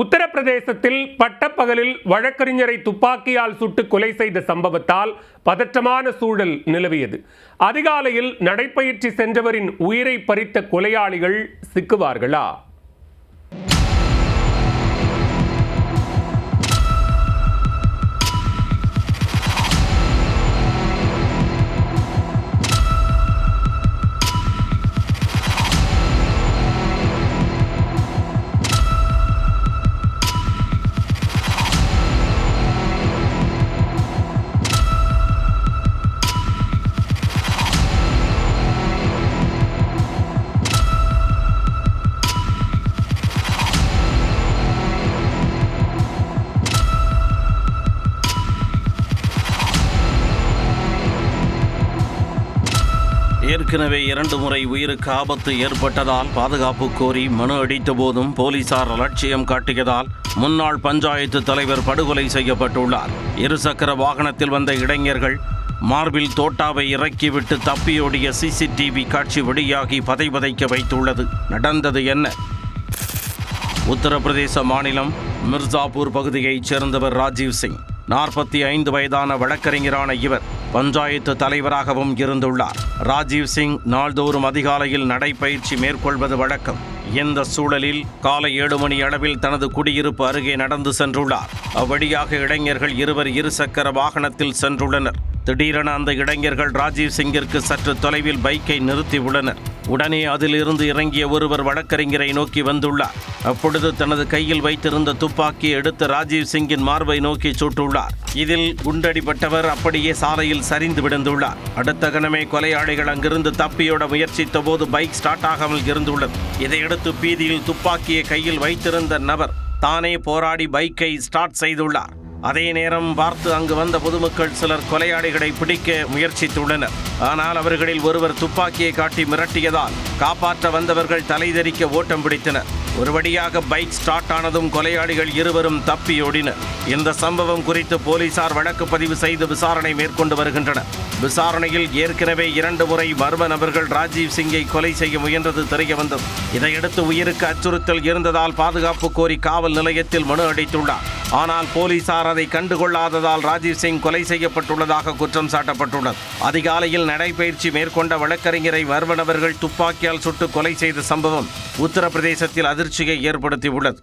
உத்தரப்பிரதேசத்தில் பட்டப்பகலில் வழக்கறிஞரை துப்பாக்கியால் சுட்டு கொலை செய்த சம்பவத்தால் பதற்றமான சூழல் நிலவியது. அதிகாலையில் நடைபயிற்சி சென்றவரின் உயிரை பறித்த கொலையாளிகள் சிக்குவார்களா? ஏற்கனவே 2 முறை உயிருக்கு ஆபத்து ஏற்பட்டதால் பாதுகாப்பு கோரி மனு அளித்த போதும் போலீசார் அலட்சியம் காட்டியதால் முன்னாள் பஞ்சாயத்து தலைவர் படுகொலை செய்யப்பட்டுள்ளார். இருசக்கர வாகனத்தில் வந்த இளைஞர்கள் மார்பில் தோட்டாவை இறக்கிவிட்டு தப்பியோடிய சிசிடிவி காட்சி வெளியாகி பதைபதைக்க வைத்துள்ளது. நடந்தது என்ன? உத்தரப்பிரதேச மாநிலம் மிர்சாபூர் பகுதியைச் சேர்ந்தவர் ராஜீவ் சிங். 45 வயதான வழக்கறிஞரான இவர் பஞ்சாயத்து தலைவராகவும் இருந்துள்ளார். ராஜீவ் சிங் நாள்தோறும் அதிகாலையில் நடைபயிற்சி மேற்கொள்வது வழக்கம். இந்த சூழலில் காலை 7 மணி அளவில் தனது குடியிருப்பு அருகே நடந்து சென்றுள்ளார். அவ்வழியாக இளைஞர்கள் இருவர் இருசக்கர வாகனத்தில் சென்றுள்ளனர். திடீரென அந்த இளைஞர்கள் ராஜீவ் சிங்கிற்கு சற்று தொலைவில் பைக்கை நிறுத்தியுள்ளனர். உடனே அதிலிருந்து இறங்கிய ஒருவர் வழக்கறிஞரை நோக்கி வந்துள்ளார். அப்பொழுது தனது கையில் வைத்திருந்த துப்பாக்கியை எடுத்து ராஜீவ் சிங்கின் மார்பை நோக்கி சுட்டுள்ளார். இதில் குண்டடிப்பட்டவர் அப்படியே சாலையில் சரிந்து விழுந்துள்ளார். அடுத்த கணமே கொலையாளிகள் அங்கிருந்து தப்பியோட முயற்சித்த போது பைக் ஸ்டார்ட் ஆகாமல் இருந்துள்ளது. இதையடுத்து பீதியில் துப்பாக்கியை கையில் வைத்திருந்த நபர் தானே போராடி பைக்கை ஸ்டார்ட் செய்துள்ளார். அதே நேரம் பார்த்து அங்கு வந்த பொதுமக்கள் சிலர் கொலையாளிகளை பிடிக்க முயற்சித்துள்ளனர். ஆனால் அவர்களில் ஒருவர் துப்பாக்கியை காட்டி மிரட்டியதால் காப்பாற்ற வந்தவர்கள் தலைதெறிக்க ஓட்டம் பிடித்தனர். ஒரு வழியாக பைக் ஸ்டார்ட் ஆனதும் கொலையாளிகள் இருவரும் தப்பியோடினர். இந்த சம்பவம் குறித்து போலீசார் வழக்கு பதிவு செய்து விசாரணை மேற்கொண்டு வருகின்றனர். விசாரணையில் ஏற்கனவே 2 முறை மர்ம நபர்கள் ராஜீவ் சிங்கை கொலை செய்ய முயன்றது தெரிய வந்தது. இதையடுத்து உயிருக்கு அச்சுறுத்தல் இருந்ததால் பாதுகாப்பு கோரி காவல் நிலையத்தில் மனு அளித்துள்ளார். ஆனால் போலீசார் அதை கண்டுகொள்ளாததால் ராஜீவ் சிங் கொலை செய்யப்பட்டுள்ளதாக குற்றம் சாட்டப்பட்டுள்ளது. அதிகாலையில் நடைபயிற்சி மேற்கொண்ட வழக்கறிஞரை மர்ம நபர்கள் துப்பாக்கியால் சுட்டு கொலை செய்த சம்பவம் உத்தரப்பிரதேசத்தில் அதிர்ச்சியை ஏற்படுத்தியுள்ளது.